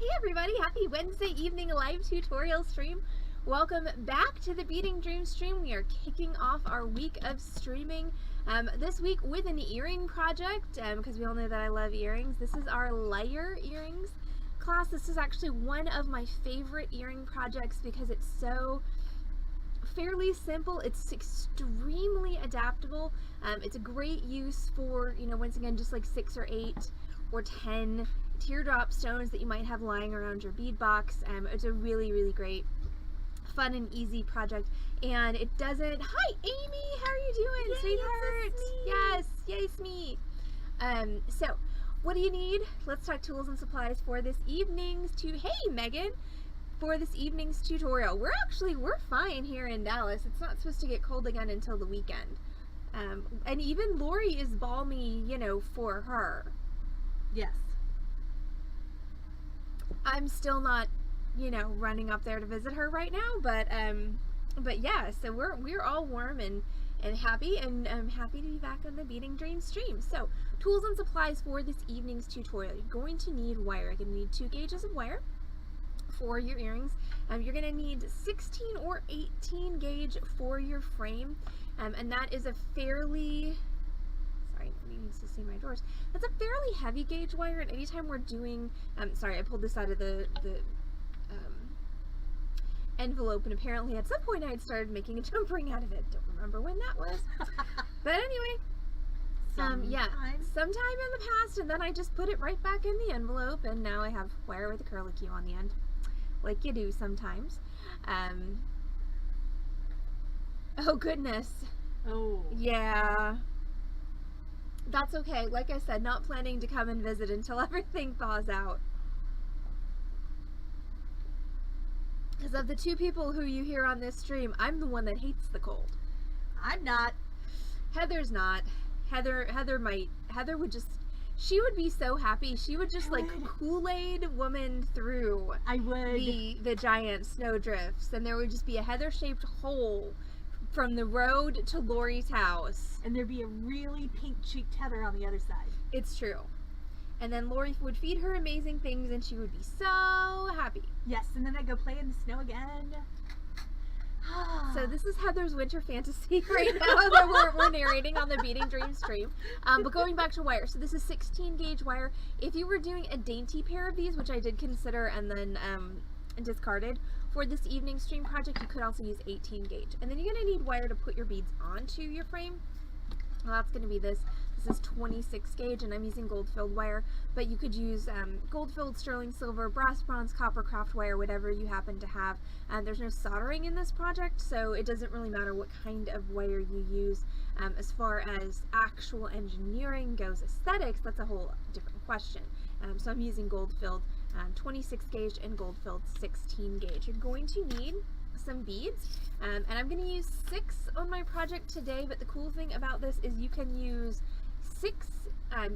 Hey everybody, happy Wednesday evening live tutorial stream. Welcome back to the Beading Dream stream. We are kicking off our week of streaming this week with an earring project because we all know that I love earrings. This is our Lyre earrings class. This is actually one of my favorite earring projects because it's so fairly simple. It's extremely adaptable. It's a great use for, once again, just like 6 or 8 or 10 teardrop stones that you might have lying around your bead box. It's a really great, fun and easy project, and it doesn't. Hi Amy, how are you doing? Yay, sweetheart? Yes, yay me. So what do you need? Let's talk tools and supplies for this evening's hey Megan, for this evening's tutorial. We're fine here in Dallas. It's not supposed to get cold again until the weekend, and even Lori is balmy, for her. Yes. I'm still not, running up there to visit her right now, but yeah, so we're all warm and happy, and I'm happy to be back on the Beading Dream stream. So, tools and supplies for this evening's tutorial. You're going to need wire. You're going to need 2 gauges of wire for your earrings. You're going to need 16 or 18 gauge for your frame, and that is a fairly... Sorry, nobody needs to see my drawers. That's a fairly heavy gauge wire, and anytime we're doing, sorry, I pulled this out of the envelope, and apparently at some point I had started making a jump ring out of it. Don't remember when that was. But anyway, yeah, sometime in the past, and then I just put it right back in the envelope, and now I have wire with a curlicue on the end, like you do sometimes. Oh goodness. Oh. Yeah. That's okay. Like I said, not planning to come and visit until everything thaws out. Because of the 2 people who you hear on this stream, I'm the one that hates the cold. I'm not. Heather's not. Heather would just, she would be so happy. She would just like Kool-Aid woman through the giant snow drifts, and there would just be a Heather-shaped hole from the road to Lori's house. And there'd be a really pink-cheeked Heather on the other side. It's true. And then Lori would feed her amazing things, and she would be so happy. Yes, and then I'd go play in the snow again. So this is Heather's winter fantasy right now that we're narrating on the Beading Dream stream. But going back to wire, so this is 16 gauge wire. If you were doing a dainty pair of these, which I did consider and then discarded, for this evening stream project, you could also use 18 gauge. And then you're going to need wire to put your beads onto your frame. Well, that's going to be this. This is 26 gauge, and I'm using gold-filled wire, but you could use gold-filled sterling silver, brass, bronze, copper, craft wire, whatever you happen to have. There's no soldering in this project, so it doesn't really matter what kind of wire you use. As far as actual engineering goes, aesthetics, that's a whole different question. So I'm using gold-filled 26 gauge and gold-filled 16 gauge. You're going to need some beads, and I'm going to use 6 on my project today, but the cool thing about this is you can use 6,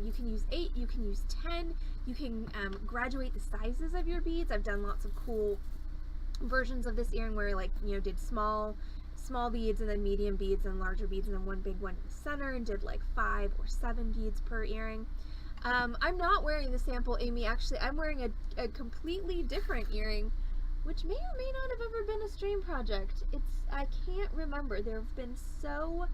you can use 8, you can use 10, you can graduate the sizes of your beads. I've done lots of cool versions of this earring where did small beads and then medium beads and larger beads and then one big one in the center, and did like 5 or 7 beads per earring. I'm not wearing the sample, Amy. Actually, I'm wearing a completely different earring, which may or may not have ever been a stream project. I can't remember. There have been so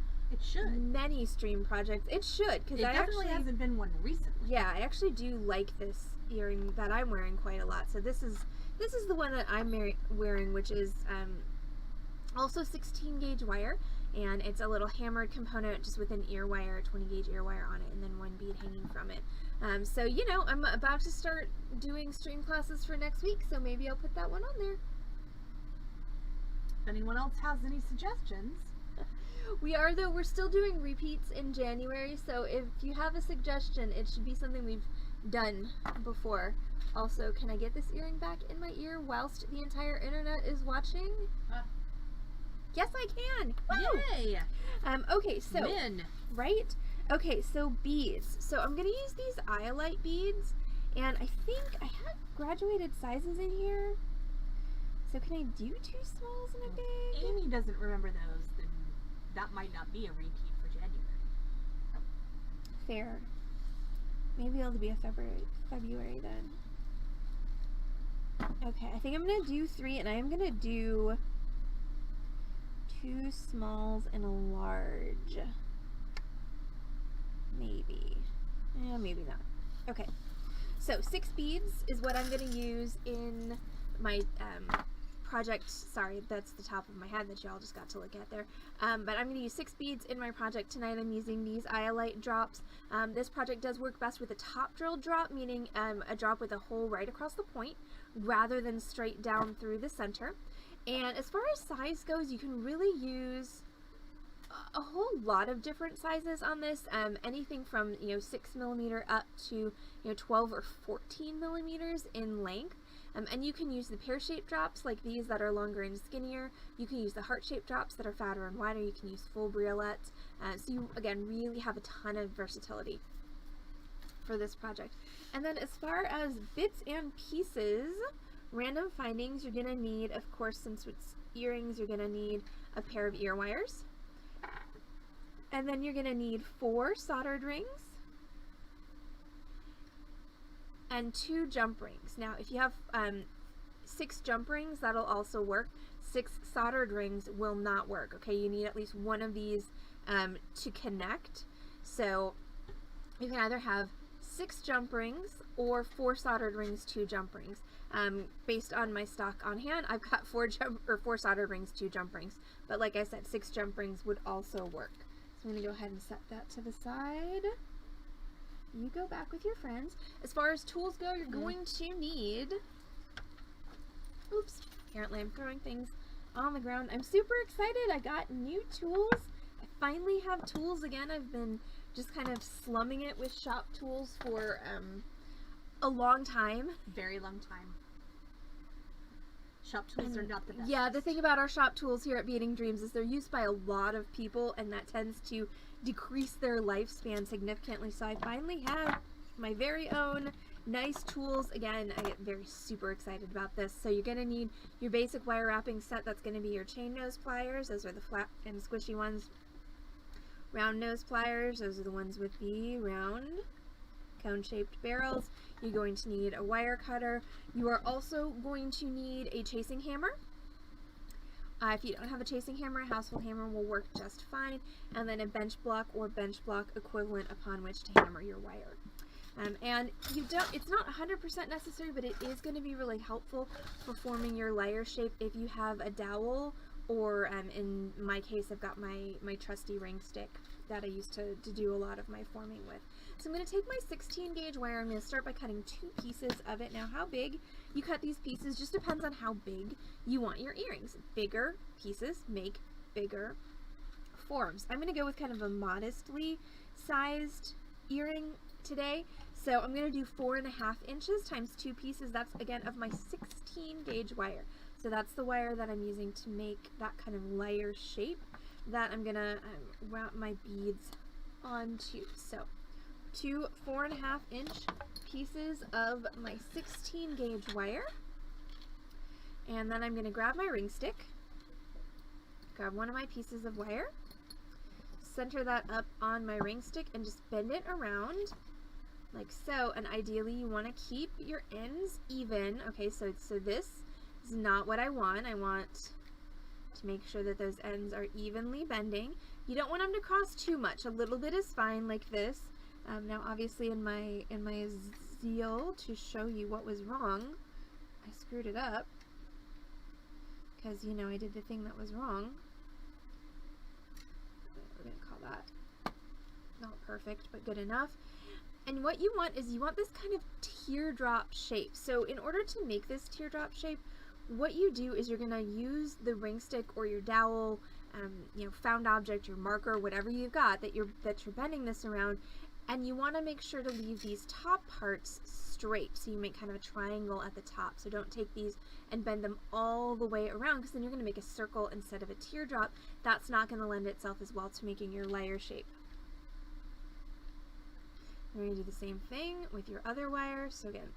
many stream projects. It should, because I definitely hasn't been one recently. Yeah, I actually do like this earring that I'm wearing quite a lot. So this is the one that I'm wearing, which is also 16 gauge wire. And it's a little hammered component just with an ear wire, 20 gauge ear wire on it, and then 1 bead hanging from it. So, I'm about to start doing stream classes for next week, so maybe I'll put that one on there. If anyone else has any suggestions. We're still doing repeats in January, so if you have a suggestion, it should be something we've done before. Also, can I get this earring back in my ear whilst the entire internet is watching? Yes, I can. Woo! Yay! Okay, so right? Okay, so beads. So I'm gonna use these iolite beads, and I think I have graduated sizes in here. So can I do 2 smalls and a big? Amy doesn't remember those. Then that might not be a repeat for January. Fair. Maybe it'll be a February then. Okay, I think I'm gonna do 3, and I am gonna do 2 smalls and a large. Maybe. Yeah, maybe not. Okay. So 6 beads is what I'm gonna use in my project. Sorry, that's the top of my head that y'all just got to look at there. But I'm going to use 6 beads in my project tonight. I'm using these Iolite drops. This project does work best with a top drill drop, meaning a drop with a hole right across the point rather than straight down through the center. And as far as size goes, you can really use a whole lot of different sizes on this. Anything from 6mm up to 12 or 14 millimeters in length. And you can use the pear-shaped drops like these that are longer and skinnier. You can use the heart-shaped drops that are fatter and wider. You can use full briolettes. So you, again, really have a ton of versatility for this project. And then as far as bits and pieces, random findings, you're going to need, of course, since it's earrings, you're going to need a pair of ear wires. And then you're going to need 4 soldered rings and 2 jump rings. Now, if you have 6 jump rings, that'll also work. 6 soldered rings will not work, okay? You need at least one of these to connect. So you can either have 6 jump rings or 4 soldered rings, 2 jump rings. Based on my stock on hand, I've got 4 soldered rings, 2 jump rings. But like I said, 6 jump rings would also work. So I'm going to go ahead and set that to the side. You go back with your friends. As far as tools go, you're going to need... Oops. Apparently I'm throwing things on the ground. I'm super excited. I got new tools. I finally have tools again. I've been just kind of slumming it with shop tools for a long time. Very long time. Shop tools are not the best. Yeah, the thing about our shop tools here at Beading Dreams is they're used by a lot of people, and that tends to decrease their lifespan significantly. So I finally have my very own nice tools. Again, I get very super excited about this. So you're going to need your basic wire wrapping set. That's going to be your chain nose pliers. Those are the flat and squishy ones. Round nose pliers. Those are the ones with the round cone-shaped barrels. You're going to need a wire cutter. You are also going to need a chasing hammer. If you don't have a chasing hammer, a household hammer will work just fine. And then a bench block or bench block equivalent upon which to hammer your wire. And it's not 100% necessary, but it is going to be really helpful for forming your lyre shape if you have a dowel, or in my case, I've got my trusty ring stick that I used to do a lot of my forming with. So I'm going to take my 16 gauge wire. I'm going to start by cutting 2 pieces of it. Now, how big you cut these pieces just depends on how big you want your earrings. Bigger pieces make bigger forms. I'm going to go with kind of a modestly sized earring today. So I'm going to do 4.5 inches times 2 pieces. That's, again, of my 16 gauge wire. So that's the wire that I'm using to make that kind of lyre shape that I'm going to wrap my beads onto. So 2 4.5 inch pieces of my 16 gauge wire. And then I'm going to grab my ring stick, grab one of my pieces of wire, center that up on my ring stick, and just bend it around like so. And ideally you want to keep your ends even. Okay, so this is not what I want. I want to make sure that those ends are evenly bending. You don't want them to cross too much. A little bit is fine, like this. Now obviously in my zeal to show you what was wrong, I screwed it up because, you know, I did the thing that was wrong. We're going to call that not perfect, but good enough. And what you want is you want this kind of teardrop shape. So in order to make this teardrop shape, what you do is you're going to use the ring stick or your dowel, found object, your marker, whatever you've got that you're bending this around. And you want to make sure to leave these top parts straight, so you make kind of a triangle at the top. So don't take these and bend them all the way around, because then you're going to make a circle instead of a teardrop. That's not going to lend itself as well to making your lyre shape. We're going to do the same thing with your other wire. So again,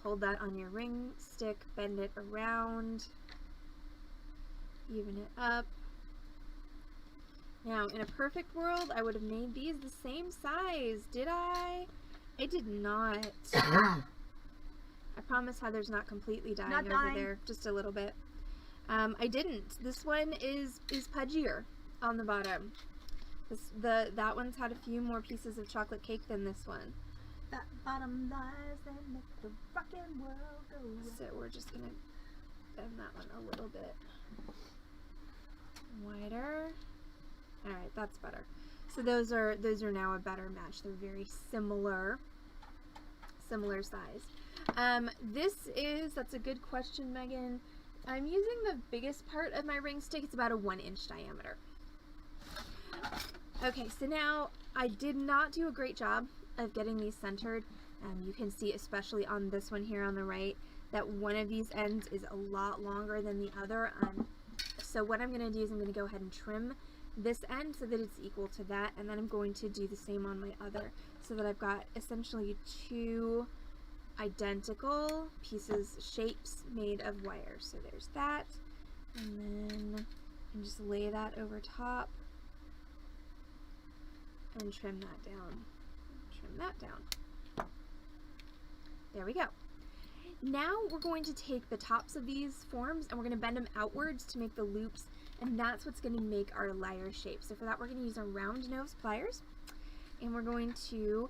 hold that on your ring stick, bend it around, even it up. Now, in a perfect world, I would have made these the same size. Did I? I did not. I promise Heather's not completely dying Not over dying. there, just a little bit. I didn't. This one is pudgier on the bottom. That one's had a few more pieces of chocolate cake than this one. That bottom lies that make the rockin' world go round. So we're just gonna bend that one a little bit wider. All right, that's better. So those are now a better match. They're very similar size. That's a good question, Megan. I'm using the biggest part of my ring stick. It's about a 1-inch diameter. Okay, so now I did not do a great job of getting these centered. You can see, especially on this one here on the right, that one of these ends is a lot longer than the other. So what I'm going to do is I'm going to go ahead and trim this end so that it's equal to that, and then I'm going to do the same on my other, so that I've got essentially two identical shapes made of wire. So there's that, and then I just lay that over top and trim that down. There we go. Now we're going to take the tops of these forms and we're going to bend them outwards to make the loops, and that's what's going to make our lyre shape. So for that we're going to use our round nose pliers, and we're going to,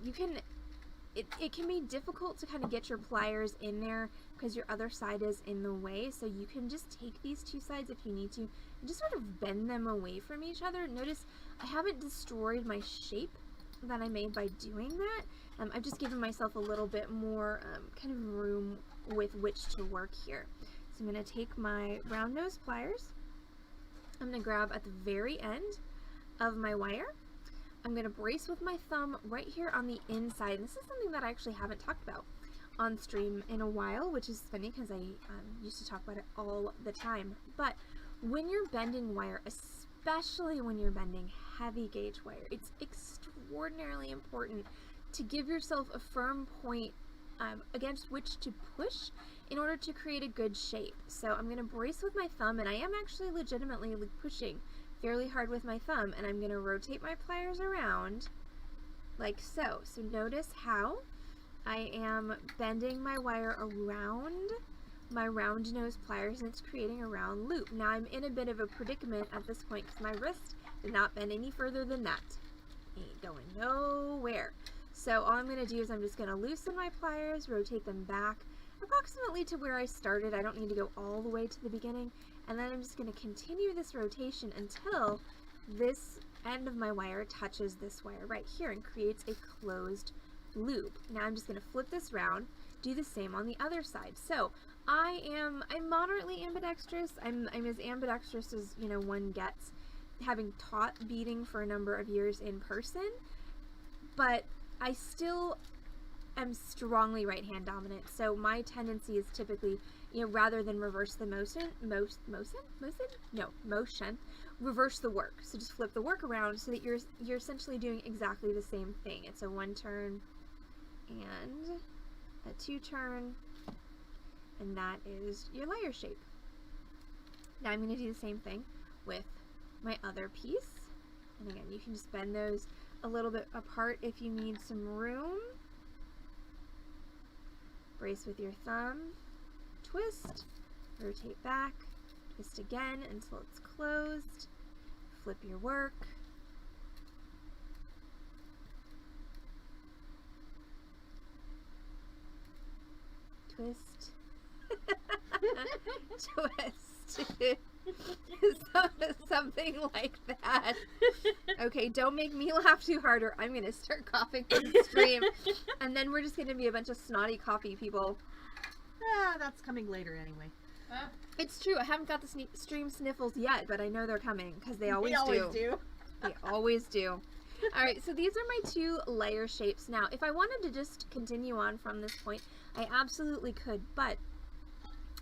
it can be difficult to kind of get your pliers in there because your other side is in the way, so you can just take these two sides if you need to and just sort of bend them away from each other. Notice I haven't destroyed my shape that I made by doing that. I've just given myself a little bit more kind of room with which to work here. So I'm going to take my round nose pliers. I'm going to grab at the very end of my wire. I'm going to brace with my thumb right here on the inside. This is something that I actually haven't talked about on stream in a while, which is funny because I used to talk about it all the time. But when you're bending wire, especially when you're bending heavy gauge wire, it's extraordinarily important to give yourself a firm point against which to push in order to create a good shape. So I'm going to brace with my thumb, and I am actually legitimately pushing fairly hard with my thumb, and I'm going to rotate my pliers around like so. So notice how I am bending my wire around my round nose pliers, and it's creating a round loop. Now I'm in a bit of a predicament at this point because my wrist did not bend any further than that. Ain't going nowhere. So all I'm going to do is I'm just going to loosen my pliers, rotate them back approximately to where I started. I don't need to go all the way to the beginning. And then I'm just going to continue this rotation until this end of my wire touches this wire right here and creates a closed loop. Now I'm just going to flip this round, do the same on the other side. So I'm moderately ambidextrous. I'm as ambidextrous as, you know, one gets, having taught beading for a number of years in person, but I still am strongly right hand dominant. So my tendency is typically, you know, rather than reverse the motion, reverse the work. So just flip the work around so that you're essentially doing exactly the same thing. It's a 1 turn and a 2 turn, and that is your lyre shape. Now I'm going to do the same thing with my other piece, and again you can just bend those a little bit apart if you need some room. Brace with your thumb, twist, rotate back, twist again until it's closed, flip your work, twist, twist, something like that. Okay, don't make me laugh too hard or I'm gonna start coughing on the stream, and then we're just gonna be a bunch of snotty coffee people. That's coming later anyway. It's true, I haven't got the stream sniffles yet, but I know they're coming because they always do. They always do. Alright, so these are my 2 lyre shapes. Now, if I wanted to just continue on from this point, I absolutely could, but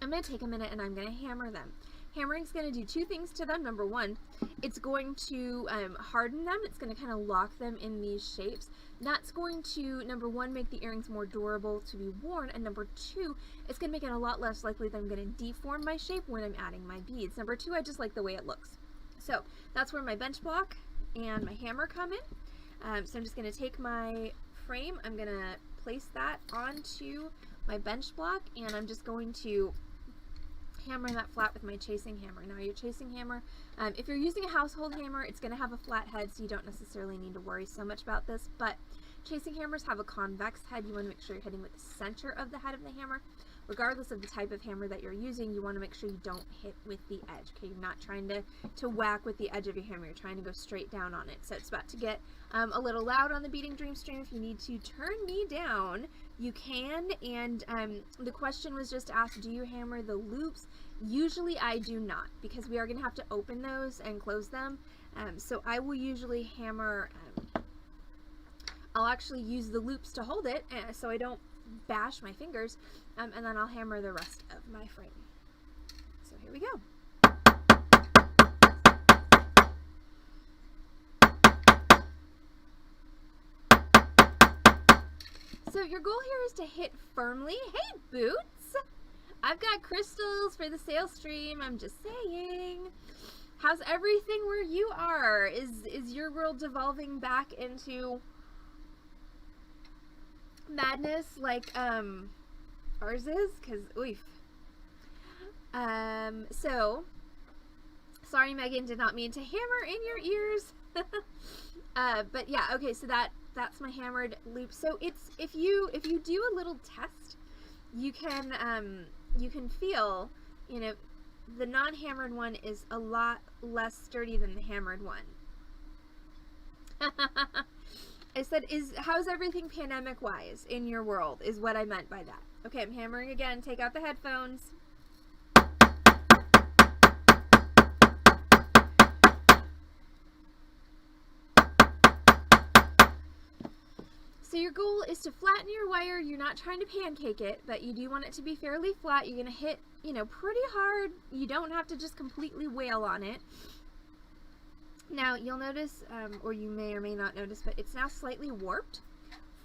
I'm going to take a minute and I'm going to hammer them. Hammering's going to do 2 things to them. Number 1, it's going to harden them. It's going to kind of lock them in these shapes. That's going to, number 1, make the earrings more durable to be worn, and number 2, it's going to make it a lot less likely that I'm going to deform my shape when I'm adding my beads. Number 2, I just like the way it looks. So that's where my bench block and my hammer come in. So I'm just going to take my frame, I'm going to place that onto my bench block, and I'm just going to hammer that flat with my chasing hammer. Now your chasing hammer, if you're using a household hammer, it's going to have a flat head, so you don't necessarily need to worry so much about this, but chasing hammers have a convex head. You want to make sure you're hitting with the center of the head of the hammer. Regardless of the type of hammer that you're using, you want to make sure you don't hit with the edge. Okay, you're not trying to whack with the edge of your hammer. You're trying to go straight down on it. So it's about to get a little loud on the Beading Dream stream. If you need to turn me down, you can. And the question was just asked, do you hammer the loops? Usually I do not, because we are going to have to open those and close them. So I will usually hammer, I'll actually use the loops to hold it so I don't bash my fingers, and then I'll hammer the rest of my frame. So here we go. So your goal here is to hit firmly. Hey, Boots! I've got crystals for the sale stream, I'm just saying. How's everything where you are? Is your world devolving back into madness like ours is? Because oof. So sorry, Megan, did not mean to hammer in your ears. But yeah, okay, so that's my hammered loop. So it's if you do a little test, you can feel, you know, the non-hammered one is a lot less sturdy than the hammered one. I said, how's everything pandemic-wise in your world, is what I meant by that. Okay, I'm hammering again. Take out the headphones. So your goal is to flatten your wire. You're not trying to pancake it, but you do want it to be fairly flat. You're going to hit, you know, pretty hard. You don't have to just completely wail on it. Now, you'll notice, or you may or may not notice, but it's now slightly warped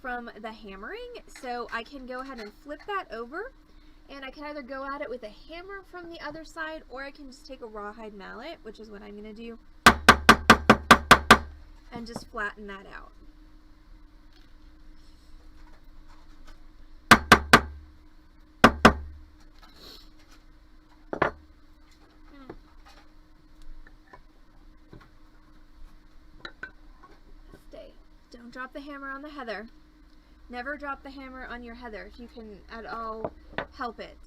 from the hammering, so I can go ahead and flip that over, and I can either go at it with a hammer from the other side, or I can just take a rawhide mallet, which is what I'm going to do, and just flatten that out. Don't drop the hammer on the heather. Never drop the hammer on your heather if you can at all help it.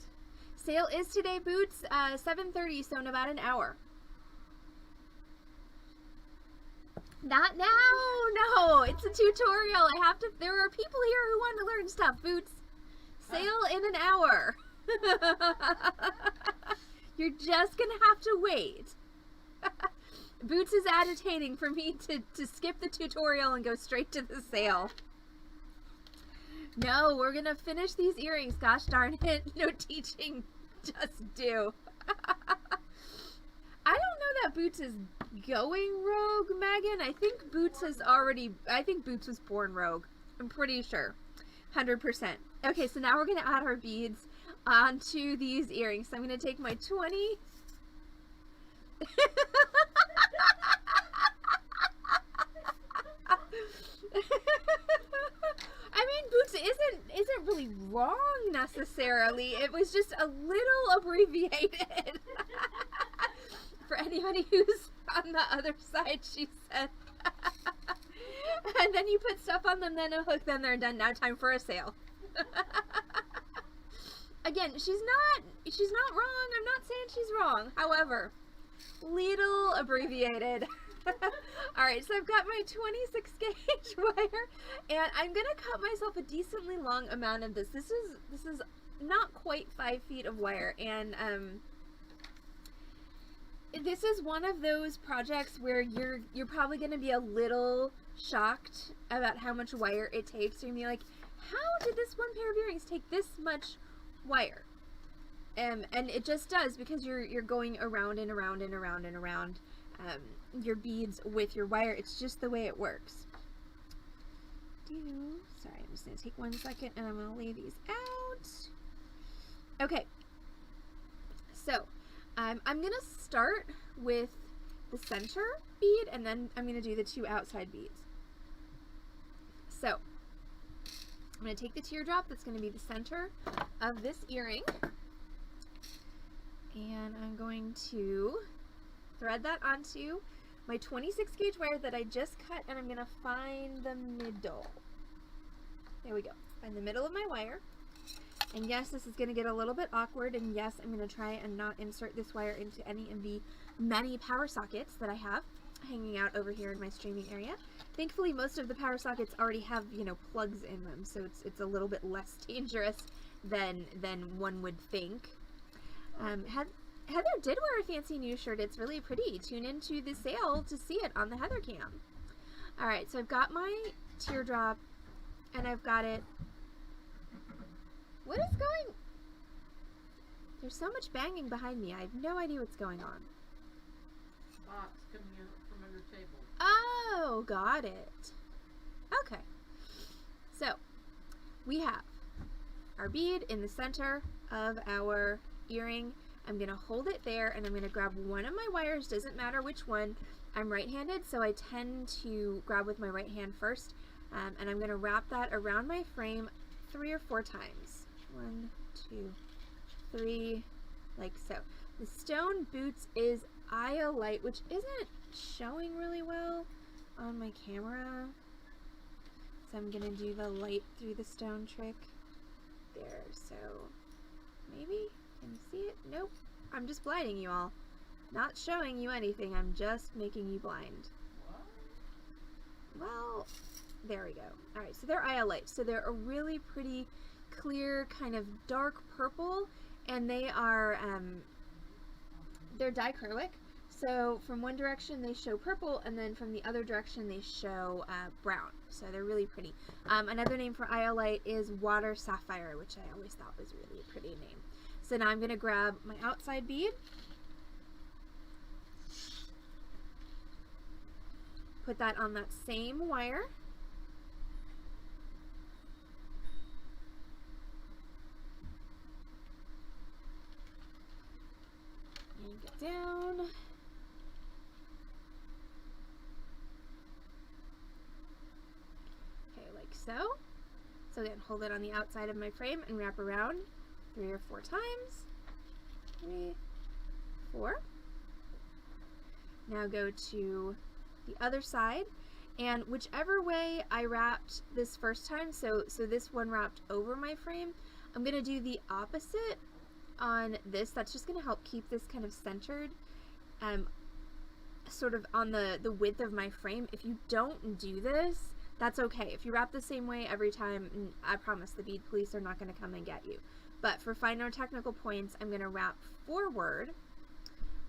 Sale is today, Boots, 7:30, so in about an hour. Not now, no, it's a tutorial. There are people here who want to learn stuff, Boots. Sale in an hour. You're just gonna have to wait. Boots is agitating for me to skip the tutorial and go straight to the sale. No, we're gonna finish these earrings, gosh darn it. No teaching, just do. I don't know that Boots is going rogue, Megan. I think Boots was born rogue. I'm pretty sure. 100%. Okay, so now we're gonna add our beads onto these earrings. So I'm gonna take my 20. I mean, Boots isn't really wrong necessarily. It was just a little abbreviated. For anybody who's on the other side, she said. And then you put stuff on them, then a hook, then they're done. Now time for a sale. Again, she's not wrong. I'm not saying she's wrong. However, little abbreviated. Alright, so I've got my 26 gauge wire, and I'm gonna cut myself a decently long amount of this. This is not quite 5 feet of wire, and this is one of those projects where you're probably gonna be a little shocked about how much wire it takes. You're gonna be like, how did this one pair of earrings take this much wire? And it just does, because you're going around and around and around and around your beads with your wire. It's just the way it works. Sorry, I'm just going to take 1 second and I'm going to lay these out. Okay, so I'm going to start with the center bead, and then I'm going to do the 2 outside beads. So I'm going to take the teardrop, that's going to be the center of this earring. And I'm going to thread that onto my 26 gauge wire that I just cut, and I'm going to find the middle. There we go. Find the middle of my wire. And yes, this is going to get a little bit awkward, and yes, I'm going to try and not insert this wire into any of the many power sockets that I have hanging out over here in my streaming area. Thankfully, most of the power sockets already have, you know, plugs in them, so it's a little bit less dangerous than one would think. Heather did wear a fancy new shirt. It's really pretty. Tune into the sale to see it on the Heather Cam. Alright, so I've got my teardrop, and I've got it. What is going? There's so much banging behind me. I have no idea what's going on. Box coming out from under table. Oh, got it. Okay. So, we have our bead in the center of our earring. I'm going to hold it there, and I'm going to grab one of my wires. Doesn't matter which one. I'm right-handed, so I tend to grab with my right hand first. And I'm going to wrap that around my frame 3 or 4 times. 1, 2, 3, like so. The stone boots is Iolite, which isn't showing really well on my camera. So I'm going to do the light through the stone trick there. So maybe, can you see it? Nope. I'm just blinding you all. Not showing you anything. I'm just making you blind. What? Well, there we go. Alright, so they're Iolite. So they're a really pretty clear kind of dark purple, and they are they're dichroic. So from one direction they show purple, and then from the other direction they show brown. So they're really pretty. Another name for Iolite is water sapphire, which I always thought was really a pretty name. So now I'm going to grab my outside bead, put that on that same wire, and get down. Okay, like so. So again, hold it on the outside of my frame and wrap around 3 or 4 times. 3, 4. Now go to the other side, and whichever way I wrapped this first time, so this one wrapped over my frame, I'm going to do the opposite on this. That's just going to help keep this kind of centered, sort of on the width of my frame. If you don't do this, that's okay. If you wrap the same way every time, I promise the bead police are not going to come and get you. But for finer technical points, I'm going to wrap forward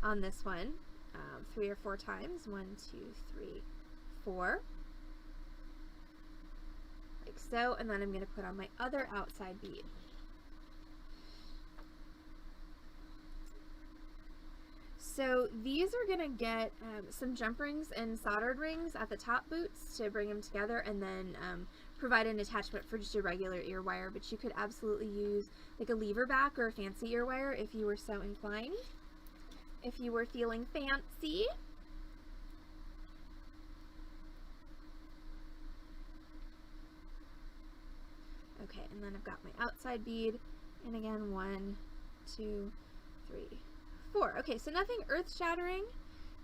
on this one 3 or 4 times. 1, 2, 3, 4. Like so. And then I'm going to put on my other outside bead. So these are going to get some jump rings and soldered rings at the top boots to bring them together, and then provide an attachment for just a regular ear wire. But you could absolutely use like a lever back or a fancy ear wire if you were so inclined, if you were feeling fancy. Okay, and then I've got my outside bead, and again 1, 2, 3, 4. Okay, so nothing earth-shattering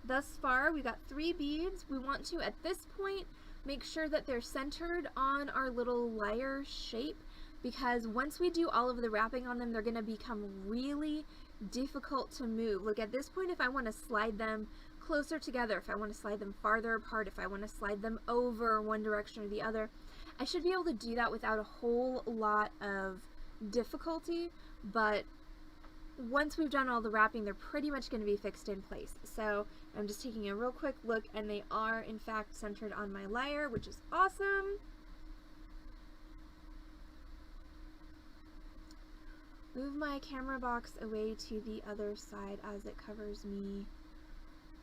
thus far. We got 3 beads. We want to, at this point, make sure that they're centered on our little lyre shape, because once we do all of the wrapping on them, they're going to become really difficult to move. Look, at this point, if I want to slide them closer together, if I want to slide them farther apart, if I want to slide them over one direction or the other, I should be able to do that without a whole lot of difficulty. But once we've done all the wrapping, they're pretty much going to be fixed in place. So I'm just taking a real quick look, and they are in fact centered on my lyre, which is awesome. Move my camera box away to the other side as it covers me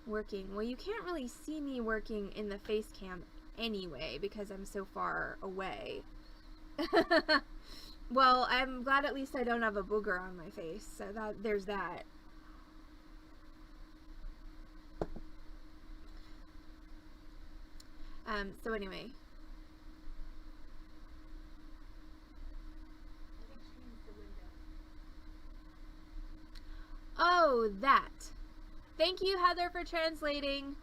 working. Well, you can't really see me working in the face cam anyway because I'm so far away. Well, I'm glad at least I don't have a booger on my face, so that there's that. So anyway. I think she means the window. Thank you, Heather, for translating.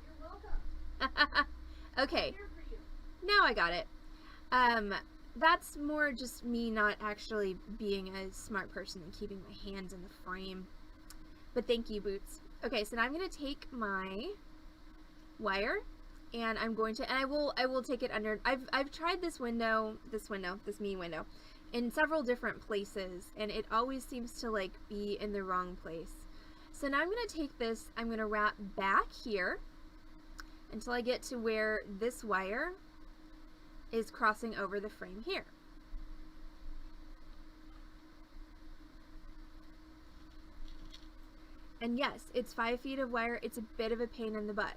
You're welcome. Okay, I'm here for you. now I got it. That's more just me not actually being a smart person and keeping my hands in the frame. But thank you, Boots. Okay, so now I'm going to take my wire, and I'm going to, and I will take it under. I've tried this me window, in several different places, and it always seems to like be in the wrong place. So now I'm going to take this, I'm going to wrap back here until I get to where this wire is crossing over the frame here. And yes, it's 5 feet of wire. It's a bit of a pain in the butt.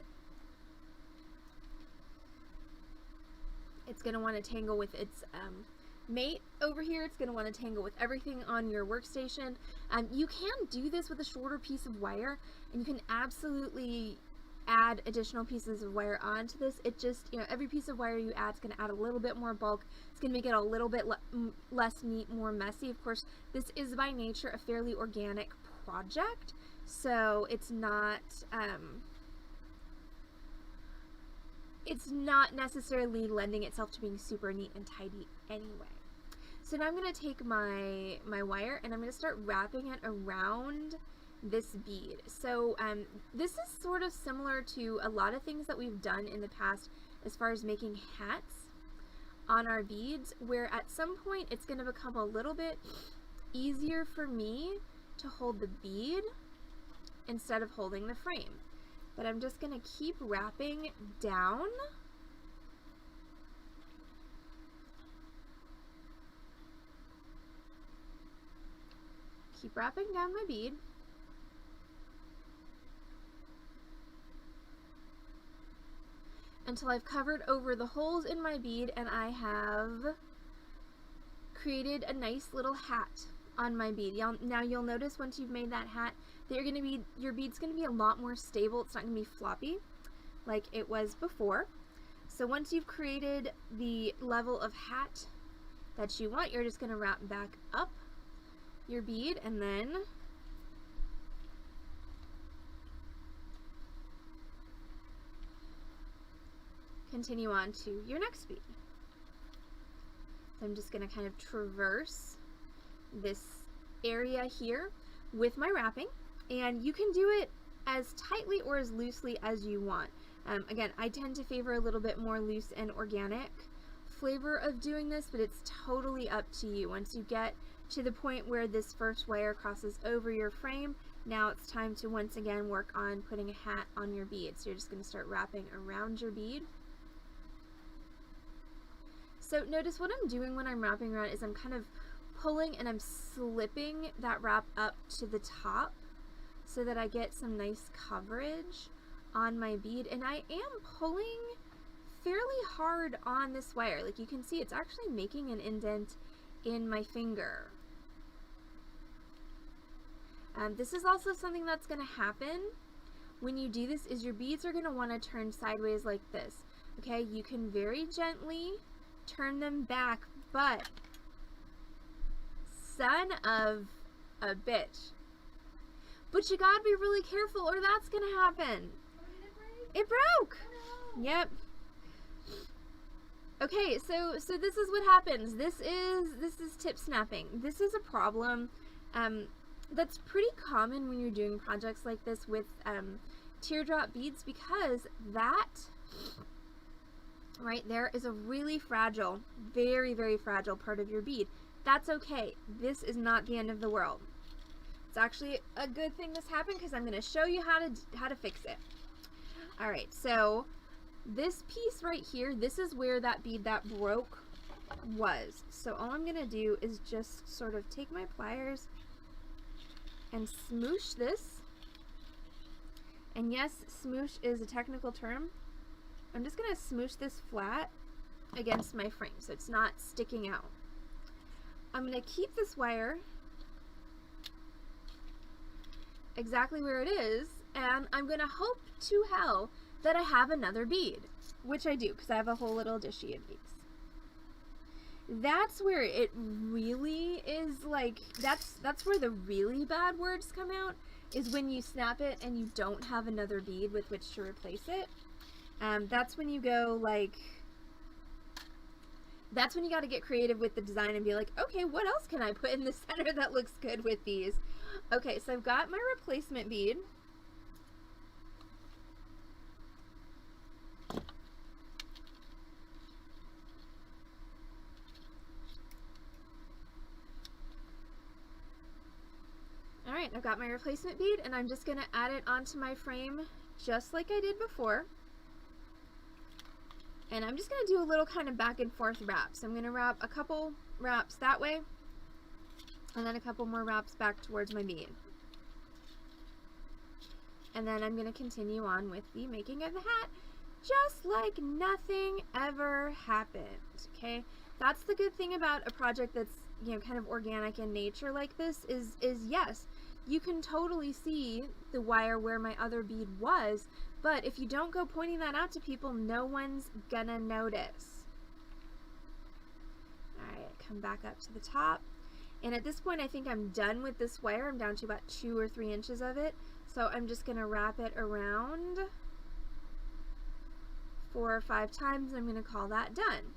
It's going to want to tangle with its mate over here. It's going to want to tangle with everything on your workstation. You can do this with a shorter piece of wire, and you can absolutely add additional pieces of wire onto this. It just, you know, every piece of wire you add is going to add a little bit more bulk. It's going to make it a little bit less neat, more messy. Of course, this is by nature a fairly organic project, so it's not necessarily lending itself to being super neat and tidy anyway. So now I'm going to take my wire, and I'm going to start wrapping it around this bead. So this is sort of similar to a lot of things that we've done in the past as far as making hats on our beads, where at some point it's going to become a little bit easier for me to hold the bead instead of holding the frame. But I'm just going to keep wrapping down. Keep wrapping down my bead. Until I've covered over the holes in my bead and I have created a nice little hat on my bead. Now you'll notice once you've made that hat that your bead's going to be a lot more stable. It's not going to be floppy like it was before. So once you've created the level of hat that you want, you're just going to wrap back up your bead and then continue on to your next bead. So I'm just going to kind of traverse this area here with my wrapping, and you can do it as tightly or as loosely as you want. Again, I tend to favor a little bit more loose and organic flavor of doing this, but it's totally up to you. Once you get to the point where this first wire crosses over your frame, now it's time to once again work on putting a hat on your bead. So you're just going to start wrapping around your bead. So notice what I'm doing when I'm wrapping around is I'm kind of pulling and I'm slipping that wrap up to the top so that I get some nice coverage on my bead, and I am pulling fairly hard on this wire. Like you can see, it's actually making an indent in my finger. This is also something that's going to happen when you do this, is your beads are going to want to turn sideways like this. Okay, you can very gently turn them back, but son of a bitch, but you gotta be really careful or that's gonna happen. It broke. Oh, no. Yep. Okay, so this is what happens. This is tip snapping. This is a problem that's pretty common when you're doing projects like this with teardrop beads, because that right there is a really fragile, very, very fragile part of your bead. That's okay. This is not the end of the world. It's actually a good thing this happened, because I'm going to show you how to fix it. All right, so this piece right here, this is where that bead that broke was. So all I'm going to do is just sort of take my pliers and smoosh this. And yes, smoosh is a technical term. I'm just going to smoosh this flat against my frame so it's not sticking out. I'm going to keep this wire exactly where it is, and I'm going to hope to hell that I have another bead, which I do, because I have a whole little dishy of these. That's where it really is, like, that's where the really bad words come out, is when you snap it and you don't have another bead with which to replace it. That's when you go like, that's when you got to get creative with the design and be like, okay, what else can I put in the center that looks good with these? Okay, so I've got my replacement bead. Alright, I've got my replacement bead and I'm just going to add it onto my frame just like I did before. And I'm just going to do a little kind of back and forth wrap. So I'm going to wrap a couple wraps that way, and then a couple more wraps back towards my bead. And then I'm going to continue on with the making of the hat, just like nothing ever happened, okay? That's the good thing about a project that's, you know, kind of organic in nature like this is yes, you can totally see the wire where my other bead was, but if you don't go pointing that out to people, no one's gonna notice. Alright, come back up to the top. And at this point, I think I'm done with this wire. I'm down to about 2 or 3 inches of it. So I'm just gonna wrap it around 4 or 5 times. I'm gonna call that done.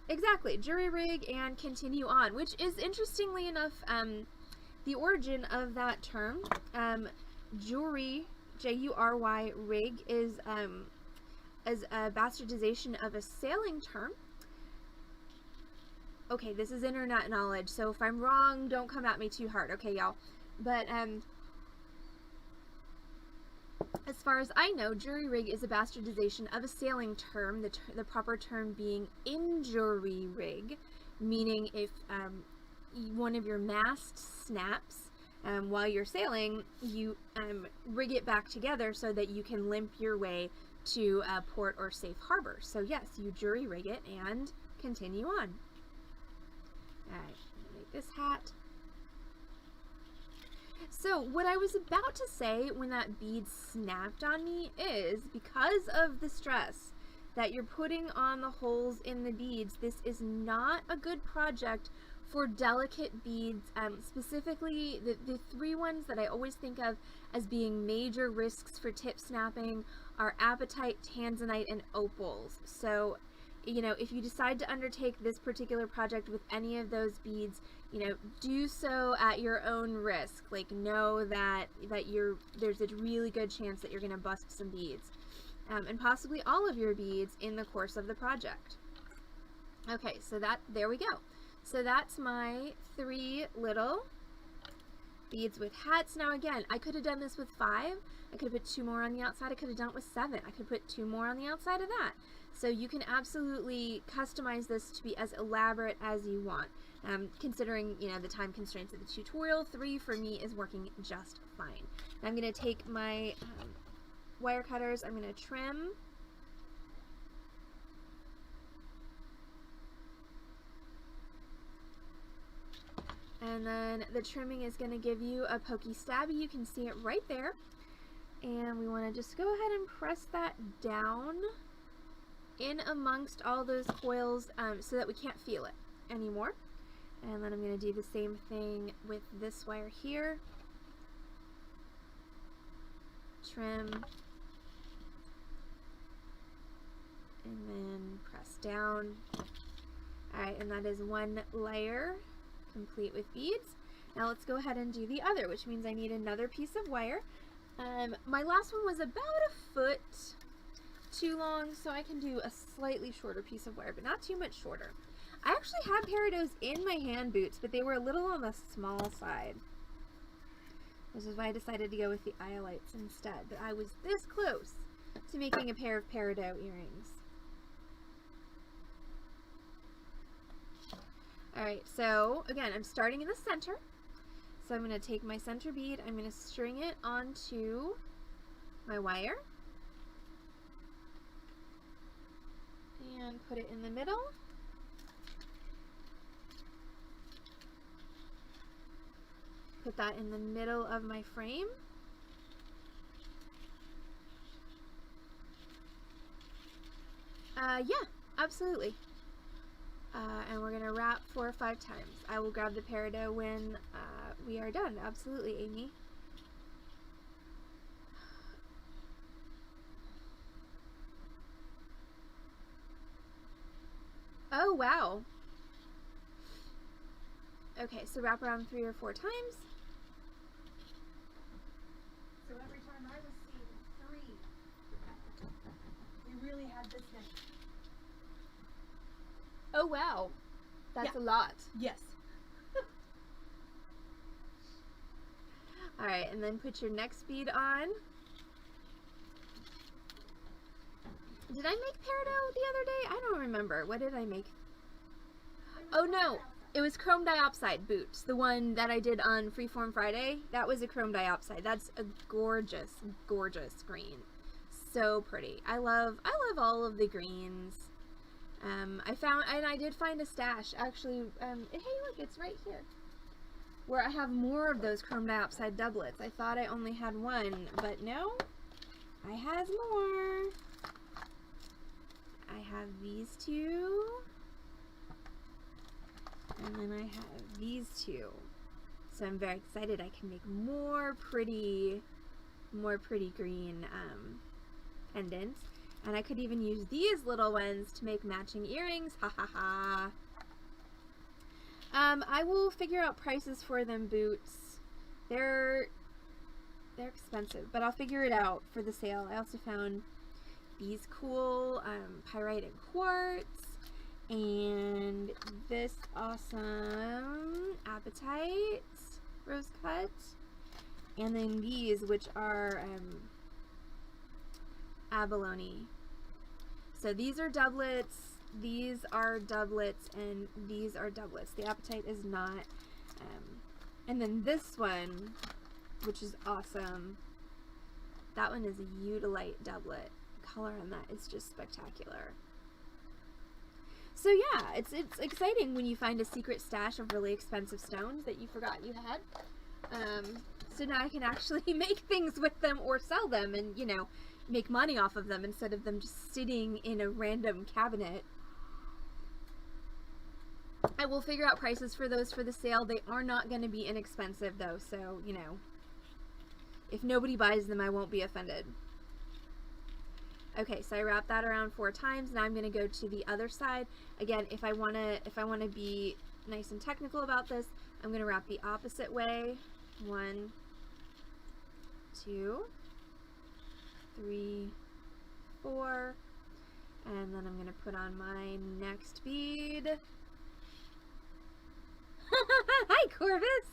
Exactly, jury rig and continue on, which is interestingly enough, the origin of that term. Jury, J-U-R-Y, rig is a bastardization of a sailing term. Okay, this is internet knowledge, so if I'm wrong, don't come at me too hard, okay, y'all? But as far as I know, jury rig is a bastardization of a sailing term, the proper term being injury rig, meaning if one of your masts snaps while you're sailing, you rig it back together so that you can limp your way to a port or safe harbor. So yes, you jury rig it and continue on. Alright, make this hat. So what I was about to say when that bead snapped on me is, because of the stress that you're putting on the holes in the beads, this is not a good project for delicate beads, specifically the 3 ones that I always think of as being major risks for tip snapping are apatite, tanzanite, and opals. So, you know, if you decide to undertake this particular project with any of those beads, you know, do so at your own risk. Like, know that there's a really good chance that you're going to bust some beads, and possibly all of your beads in the course of the project. Okay, so there we go. So that's my 3 little beads with hats. Now again, I could have done this with 5. I could have put 2 more on the outside. I could have done it with 7. I could put 2 more on the outside of that. So you can absolutely customize this to be as elaborate as you want. Considering, you know, the time constraints of the tutorial, 3 for me is working just fine. Now I'm going to take my wire cutters. I'm going to trim. And then the trimming is going to give you a pokey stabby. You can see it right there. And we want to just go ahead and press that down in amongst all those coils so that we can't feel it anymore. And then I'm going to do the same thing with this wire here. Trim. And then press down. Alright, and that is 1 layer complete with beads. Now let's go ahead and do the other, which means I need another piece of wire. My last one was about a foot too long, so I can do a slightly shorter piece of wire, but not too much shorter. I actually had peridots in my hand boots, but they were a little on the small side, which is why I decided to go with the iolites instead. But I was this close to making a pair of peridot earrings. Alright, so again, I'm starting in the center. So I'm going to take my center bead, I'm going to string it onto my wire. And put it in the middle. Put that in the middle of my frame. Yeah, absolutely. And we're going to wrap 4 or 5 times. I will grab the peridot when we are done. Absolutely, Amy. Oh, wow. Okay, so wrap around 3 or 4 times. So every time I was seeing 3, we really had this many. Oh, wow. That's Yeah. a lot. Yes. Alright, and then put your next bead on. Did I make peridot the other day? I don't remember. What did I make? Oh, no. It was chrome diopside boots. The one that I did on Freeform Friday. That was a chrome diopside. That's a gorgeous, gorgeous green. So pretty. I love all of the greens. I did find a stash, actually. Hey, look, it's right here. Where I have more of those chrome diopside doublets. I thought I only had one, but no. I has more. I have these 2. And then I have these 2. So I'm very excited I can make more pretty green pendants. And I could even use these little ones to make matching earrings. Ha ha ha. I will figure out prices for them boots. They're expensive, but I'll figure it out for the sale. I also found these cool pyrite and quartz, and this awesome apatite rose cut, and then these, which are abalone. So these are doublets, these are doublets, and these are doublets. The apatite is not. And then this one, which is awesome, that one is a Utilite doublet. Color on that is just spectacular. So yeah, it's exciting when you find a secret stash of really expensive stones that you forgot you had. So now I can actually make things with them or sell them and, you know, make money off of them instead of them just sitting in a random cabinet. I will figure out prices for those for the sale. They are not going to be inexpensive though, so, you know, if nobody buys them, I won't be offended. Okay, so I wrapped that around 4 times. Now I'm going to go to the other side. Again, if I want to be nice and technical about this, I'm going to wrap the opposite way. 1, 2, 3, 4, and then I'm going to put on my next bead. Hi, Corvus!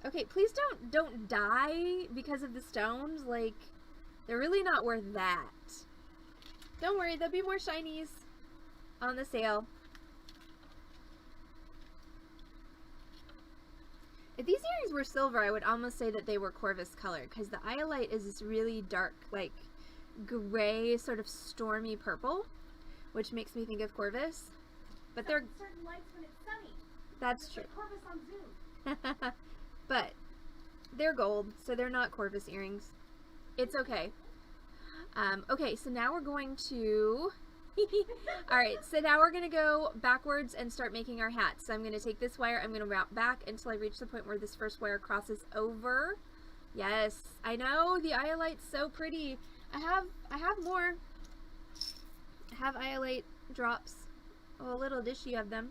Okay, please don't die because of the stones. Like, they're really not worth that. Don't worry, there'll be more shinies on the sale. If these earrings were silver, I would almost say that they were Corvus colored, because the iolite is this really dark, like, gray, sort of stormy purple, which makes me think of Corvus. But they're... certain lights when it's sunny. That's it's true. like Corvus on Zoom. But they're gold, so they're not Corvus earrings. It's okay. Okay, so now we're going to... Alright, so now we're going to go backwards and start making our hats. So I'm going to take this wire, I'm going to wrap back until I reach the point where this first wire crosses over. Yes, I know, the iolite's so pretty. I have more. I have iolite drops. Oh, a little dishy of them.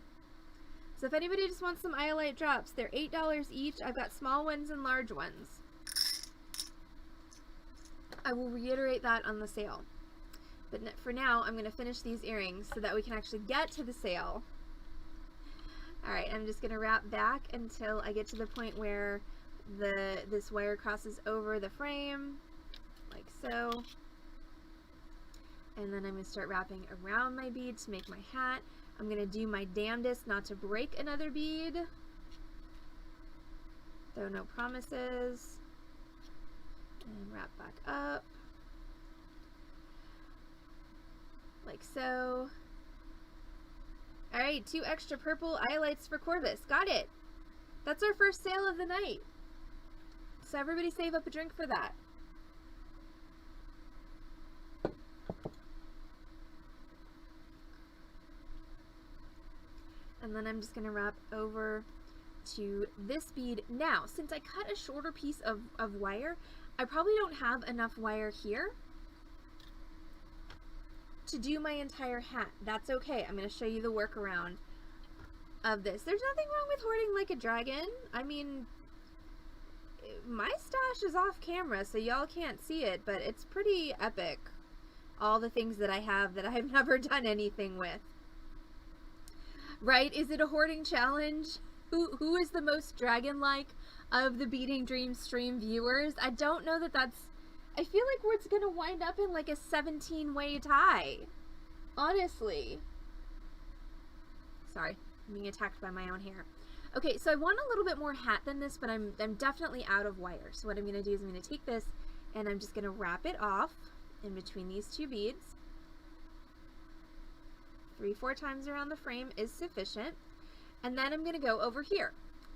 So if anybody just wants some iolite drops, they're $8 each. I've got small ones and large ones. I will reiterate that on the sale. But for now, I'm going to finish these earrings so that we can actually get to the sale. Alright, I'm just going to wrap back until I get to the point where this wire crosses over the frame, like so. And then I'm going to start wrapping around my bead to make my hat. I'm going to do my damnedest not to break another bead, though no promises. And wrap back up, like so. Alright, 2 extra purple iolites for Corvus. Got it! That's our first sale of the night. So everybody save up a drink for that. And then I'm just going to wrap over to this bead. Now, since I cut a shorter piece of wire, I probably don't have enough wire here. to do my entire hat. That's okay. I'm going to show you the workaround of this. There's nothing wrong with hoarding like a dragon. I mean, my stash is off camera, so y'all can't see it, but it's pretty epic. All the things that I have that I've never done anything with. Right? Is it a hoarding challenge? Who is the most dragon-like of the Beading Dreams stream viewers? I don't know that that's... I feel like it's gonna wind up in like a 17-way tie. Honestly. Sorry, I'm being attacked by my own hair. Okay, so I want a little bit more hat than this, but I'm definitely out of wire. So what I'm gonna do is I'm gonna take this and I'm just gonna wrap it off in between these two beads. 3-4 times around the frame is sufficient. And then I'm going to go over here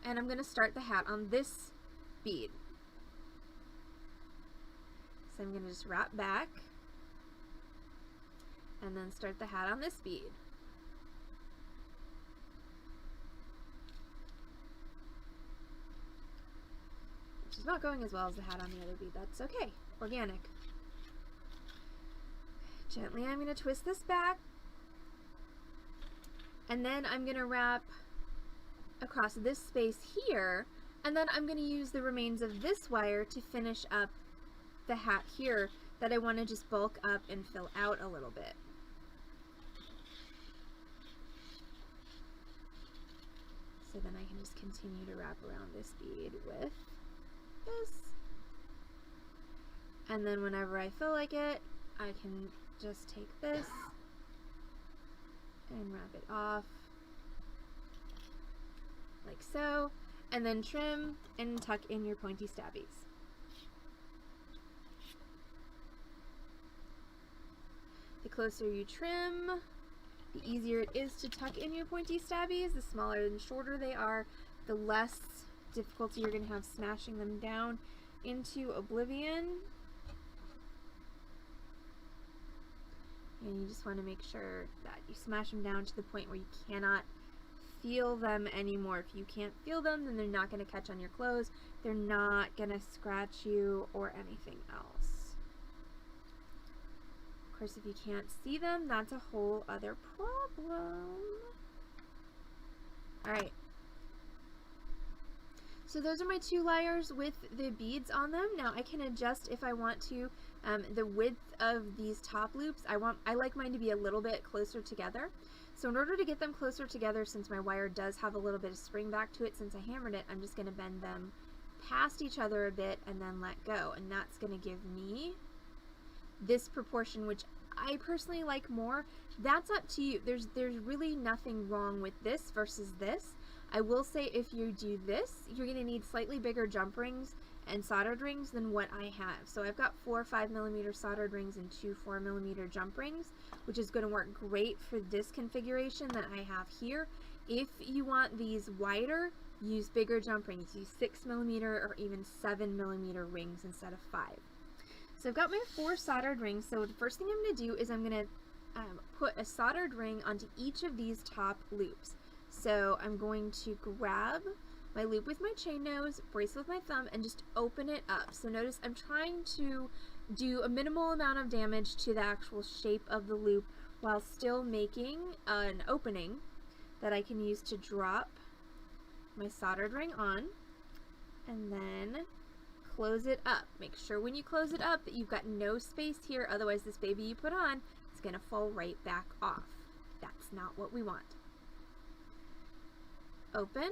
and I'm going to start the hat on this bead. So I'm going to just wrap back and then start the hat on this bead. Which is not going as well as the hat on the other bead. That's okay. Organic. Gently I'm going to twist this back. And then I'm going to wrap across this space here, and then I'm going to use the remains of this wire to finish up the hat here that I want to just bulk up and fill out a little bit. So then I can just continue to wrap around this bead with this. And then whenever I feel like it, I can just take this and wrap it off like so, and then trim and tuck in your pointy stabbies. The closer you trim, the easier it is to tuck in your pointy stabbies. The smaller and shorter they are, the less difficulty you're going to have smashing them down into oblivion. And you just want to make sure that you smash them down to the point where you cannot feel them anymore. If you can't feel them, then they're not going to catch on your clothes. They're not going to scratch you or anything else. Of course, if you can't see them, that's a whole other problem. Alright. So those are my two lyres with the beads on them. Now I can adjust if I want to the width of these top loops. I like mine to be a little bit closer together. So in order to get them closer together, since my wire does have a little bit of spring back to it since I hammered it, I'm just going to bend them past each other a bit and then let go. And that's going to give me this proportion, which I personally like more. That's up to you. There's really nothing wrong with this versus this. I will say if you do this, you're going to need slightly bigger jump rings and soldered rings than what I have. So I've got 4 5mm soldered rings and 2 4mm jump rings, which is going to work great for this configuration that I have here. If you want these wider, use bigger jump rings. Use 6mm or even 7mm rings instead of 5. So I've got my 4 soldered rings. So the first thing I'm going to do is I'm going to put a soldered ring onto each of these top loops. So I'm going to grab my loop with my chain nose, brace with my thumb, and just open it up. So notice I'm trying to do a minimal amount of damage to the actual shape of the loop while still making an opening that I can use to drop my soldered ring on, and then close it up. Make sure when you close it up that you've got no space here, otherwise this baby you put on is going to fall right back off. That's not what we want. Open.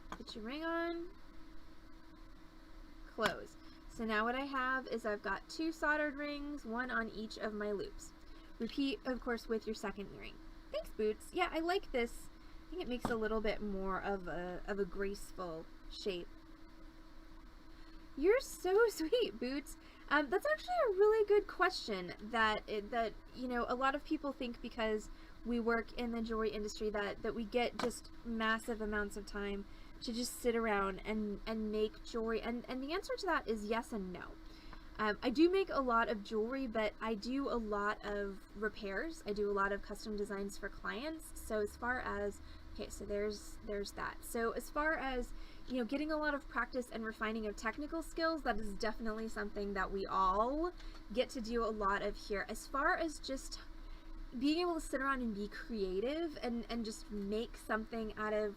Put your ring on. Close. So now what I have is I've got 2 soldered rings, 1 on each of my loops. Repeat, of course, with your second earring. Thanks, Boots. Yeah, I like this. I think it makes a little bit more of a graceful shape. You're so sweet, Boots. That's actually a really good question that you know, a lot of people think because we work in the jewelry industry that we get just massive amounts of time to just sit around and make jewelry, and the answer to that is yes and no. I do make a lot of jewelry, but I do a lot of repairs. I do a lot of custom designs for clients. So as far as Okay, so there's that. So as far as, you know, getting a lot of practice and refining of technical skills, that is definitely something that we all get to do a lot of here. As far as just being able to sit around and be creative and just make something out of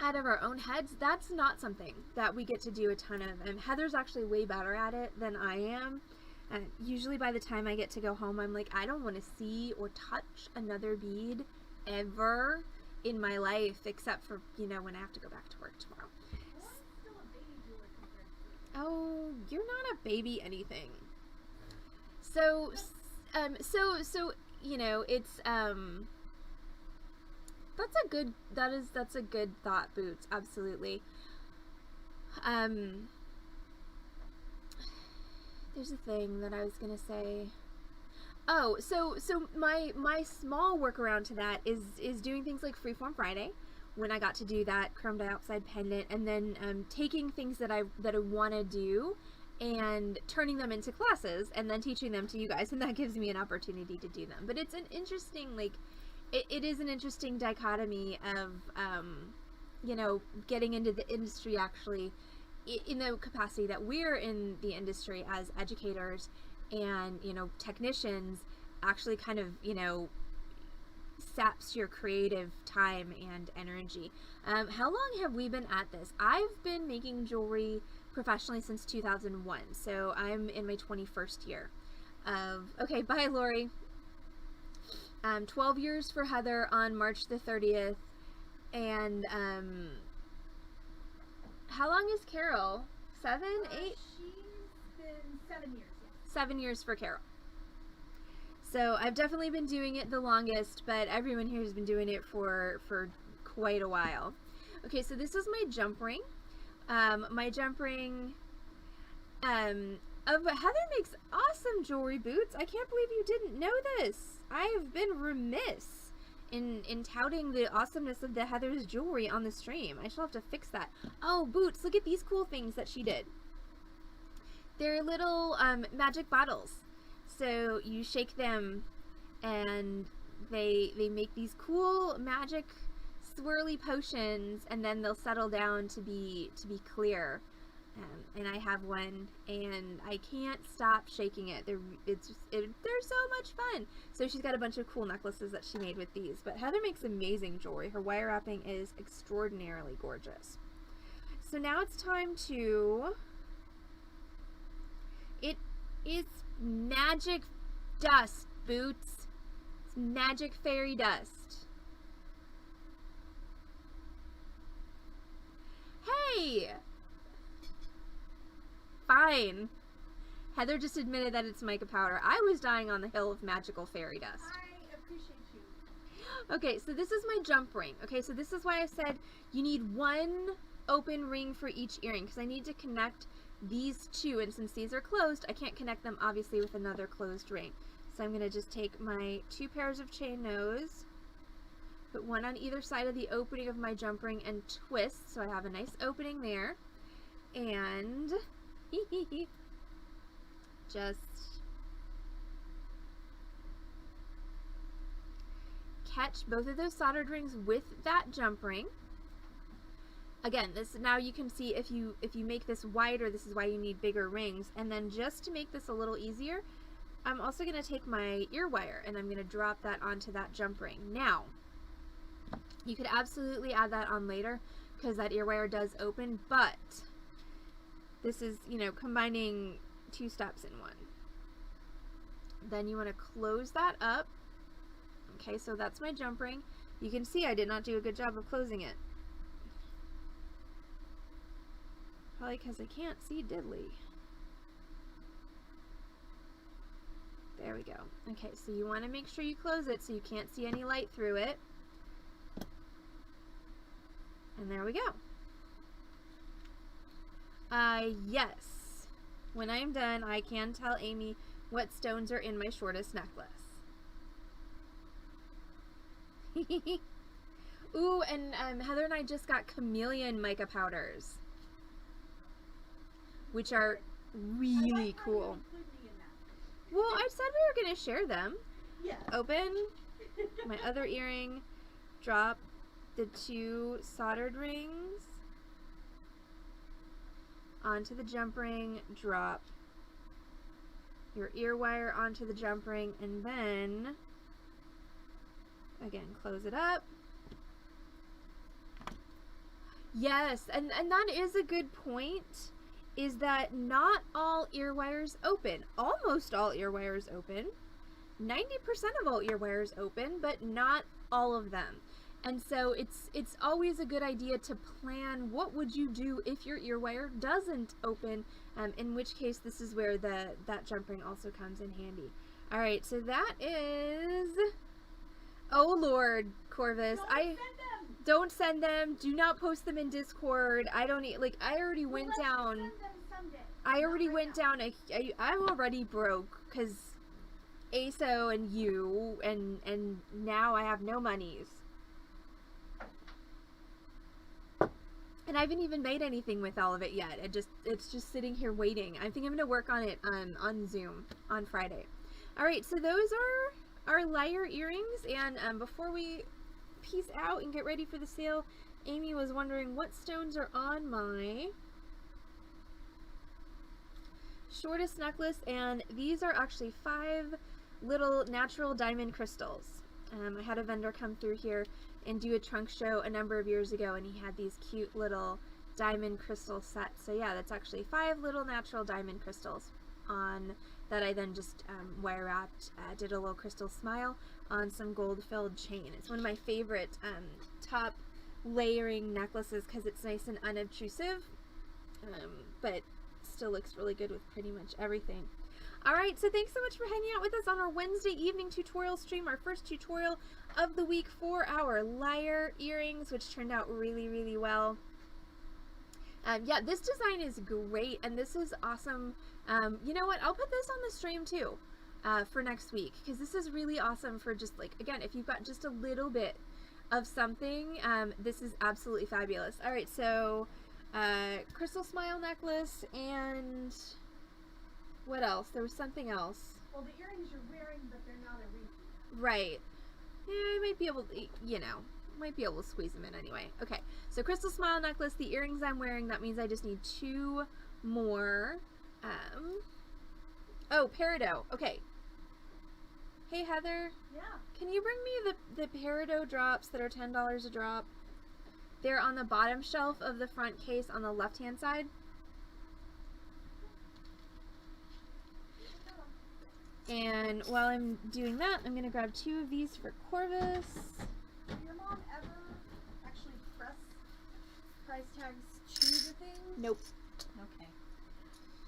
our own heads, that's not something that we get to do a ton of. And Heather's actually way better at it than I am. And usually by the time I get to go home, I'm like, I don't want to see or touch another bead ever in my life, except for, you know, when I have to go back to work tomorrow. Well, I'm still a baby jeweler compared to you. Oh, you're not a baby anything. So, you know, it's, that's a good thought, Boots. Absolutely. There's a thing that I was gonna say. Oh, so my small workaround to that is doing things like Freeform Friday, when I got to do that chrome dioxide pendant, and then taking things that I want to do and turning them into classes and then teaching them to you guys, and that gives me an opportunity to do them. But it's an interesting, like, it is an interesting dichotomy of, you know, getting into the industry actually in the capacity that we're in the industry as educators and, you know, technicians, actually kind of, you know, saps your creative time and energy. How long have we been at this? I've been making jewelry professionally since 2001, so I'm in my 21st year of, okay, bye Lori. 12 years for Heather on March the 30th, and how long is Carol? 7, 8? She's been 7 years, yeah. 7 years for Carol. So I've definitely been doing it the longest, but everyone here has been doing it for quite a while. Okay, so this is my jump ring. My jump ring of Heather makes awesome jewelry, Boots. I can't believe you didn't know this. I have been remiss in touting the awesomeness of the Heather's jewelry on the stream. I shall have to fix that. Oh, Boots, look at these cool things that she did. They're little magic bottles. So you shake them and they make these cool magic swirly potions, and then they'll settle down to be clear. And I have one, and I can't stop shaking it. They're so much fun. So she's got a bunch of cool necklaces that she made with these. But Heather makes amazing jewelry. Her wire wrapping is extraordinarily gorgeous. So now it's time to... It's magic dust, Boots. It's magic fairy dust. Hey! Fine. Heather just admitted that it's mica powder. I was dying on the hill of magical fairy dust. I appreciate you. Okay, so this is my jump ring. Okay, so this is why I said you need one open ring for each earring, because I need to connect these two, and since these are closed, I can't connect them obviously with another closed ring. So I'm going to just take my 2 pairs of chain nose, put one on either side of the opening of my jump ring, and twist, so I have a nice opening there, and just catch both of those soldered rings with that jump ring. Again, this, now you can see if you make this wider, this is why you need bigger rings. And then just to make this a little easier, I'm also going to take my ear wire and I'm going to drop that onto that jump ring. Now, you could absolutely add that on later because that ear wire does open, but this is, you know, combining 2 steps in one. Then you want to close that up. Okay, so that's my jump ring. You can see I did not do a good job of closing it. Probably because I can't see diddly. There we go. Okay, so you want to make sure you close it so you can't see any light through it. And there we go. Yes. When I am done, I can tell Amy what stones are in my shortest necklace. Ooh, and Heather and I just got chameleon mica powders, which are really cool. Include me in that. Well, I said we were going to share them. Yes. Open. my other earring, drop the 2 soldered rings onto the jump ring, drop your ear wire onto the jump ring, and then again close it up. Yes, and that is a good point, is that not all ear wires open. Almost all ear wires open. 90% of all ear wires open, but not all of them. And so it's always a good idea to plan what would you do if your ear wire doesn't open, in which case this is where that jump ring also comes in handy. All right, so that is, oh Lord, Corvus, don't send them. Do not post them in Discord. I don't need, like, I already went down. I already went down. I'm already broke because ASO and you, and now I have no monies. And I haven't even made anything with all of it yet. It's just sitting here waiting. I think I'm gonna work on it on Zoom on Friday. All right, so those are our Lyre earrings. And before we peace out and get ready for the sale, Amy was wondering what stones are on my shortest necklace, and these are actually 5 little natural diamond crystals. I had a vendor come through here and do a trunk show a number of years ago, and he had these cute little diamond crystal sets. So yeah, that's actually 5 little natural diamond crystals on that I then just wire wrapped, did a little crystal smile on some gold filled chain. It's one of my favorite top layering necklaces because it's nice and unobtrusive, but still looks really good with pretty much everything. Alright, so thanks so much for hanging out with us on our Wednesday evening tutorial stream, our first tutorial of the week for our Lyre earrings, which turned out really, really well. Yeah, this design is great, and this is awesome. You know what, I'll put this on the stream too for next week, because this is really awesome for just, like, again, if you've got just a little bit of something, this is absolutely fabulous. Alright, so crystal smile necklace, and what else? There was something else. Well, the earrings you're wearing, but they're not a repeat. Right. Yeah, I might be able to, you know, might be able to squeeze them in anyway. Okay, so crystal smile necklace, the earrings I'm wearing, that means I just need 2 more. Oh, peridot. Okay. Hey, Heather. Yeah. Can you bring me the peridot drops that are $10 a drop? They're on the bottom shelf of the front case on the left-hand side. And while I'm doing that, I'm going to grab 2 of these for Corvus. Did your mom ever actually press price tags to the things? Nope. Okay.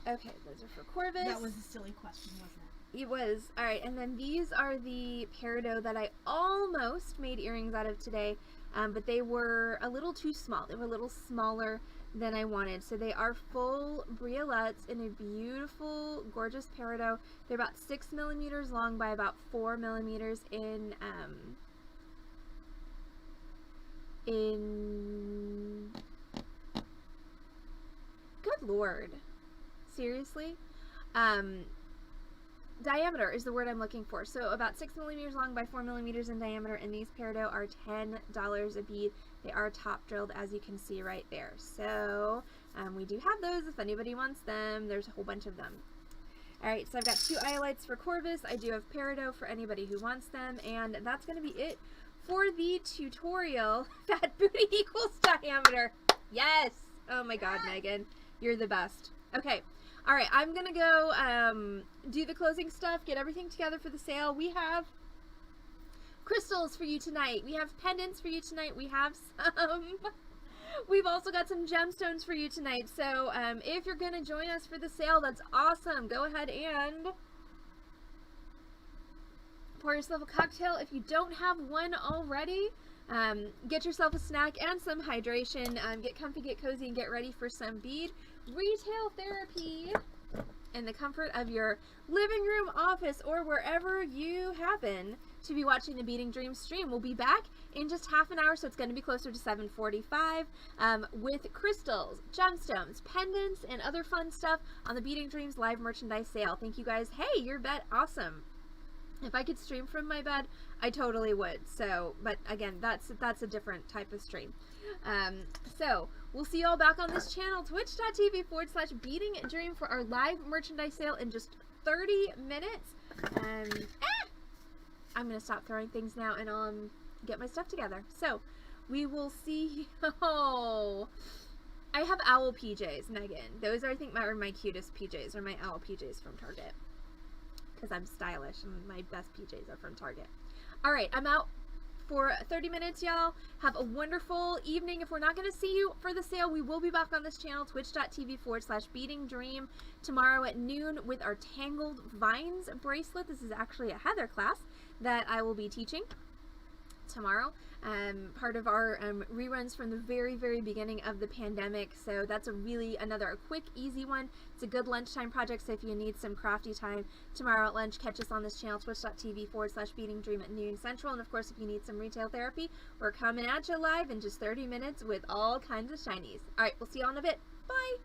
Okay, those are for Corvus. That was a silly question, wasn't it? It was. Alright, and then these are the peridot that I almost made earrings out of today, but they were a little too small. They were a little smaller than I wanted. So they are full briolets in a beautiful, gorgeous peridot. They're about 6 millimeters long by about 4 millimeters in good Lord. Seriously? Diameter is the word I'm looking for. So about 6 millimeters long by 4 millimeters in diameter, and these peridot are $10 a bead. They are top drilled, as you can see right there. So we do have those if anybody wants them. There's a whole bunch of them. Alright, so I've got 2 iolites for Corvus. I do have peridot for anybody who wants them, and that's going to be it for the tutorial. Fat booty equals diameter. Yes! Oh my god, Megan. You're the best. Okay. Alright, I'm going to go do the closing stuff, get everything together for the sale. We have crystals for you tonight. We have pendants for you tonight. We have some... We've also got some gemstones for you tonight. So if you're going to join us for the sale, that's awesome. Go ahead and pour yourself a cocktail. If you don't have one already, get yourself a snack and some hydration. Get comfy, get cozy, and get ready for some bead retail therapy in the comfort of your living room, office, or wherever you happen to be watching the Beading Dreams stream. We'll be back in just half an hour, so it's going to be closer to 7:45 with crystals, gemstones, pendants, and other fun stuff on the Beading Dreams live merchandise sale. Thank you guys. Hey, you're bet awesome. If I could stream from my bed, I totally would. So, but again, that's a different type of stream. So we'll see you all back on this channel, twitch.tv/Beading Dream, for our live merchandise sale in just 30 minutes. I'm gonna stop throwing things now and I'll get my stuff together. So we will see. Oh, I have owl PJs, Megan. Those are, I think, my cutest PJs, are my owl PJs from Target. Because I'm stylish and my best PJs are from Target. All right, I'm out for 30 minutes, y'all. Have a wonderful evening. If we're not going to see you for the sale, we will be back on this channel, twitch.tv/Beading Dream, tomorrow at noon with our Tangled Vines bracelet. This is actually a Heather class that I will be teaching tomorrow. Part of our reruns from the very, very beginning of the pandemic. So that's another quick, easy one. It's a good lunchtime project. So if you need some crafty time tomorrow at lunch, catch us on this channel, twitch.tv/Beading Dream at noon Central. And of course, if you need some retail therapy, we're coming at you live in just 30 minutes with all kinds of shinies. All right, we'll see you all in a bit. Bye.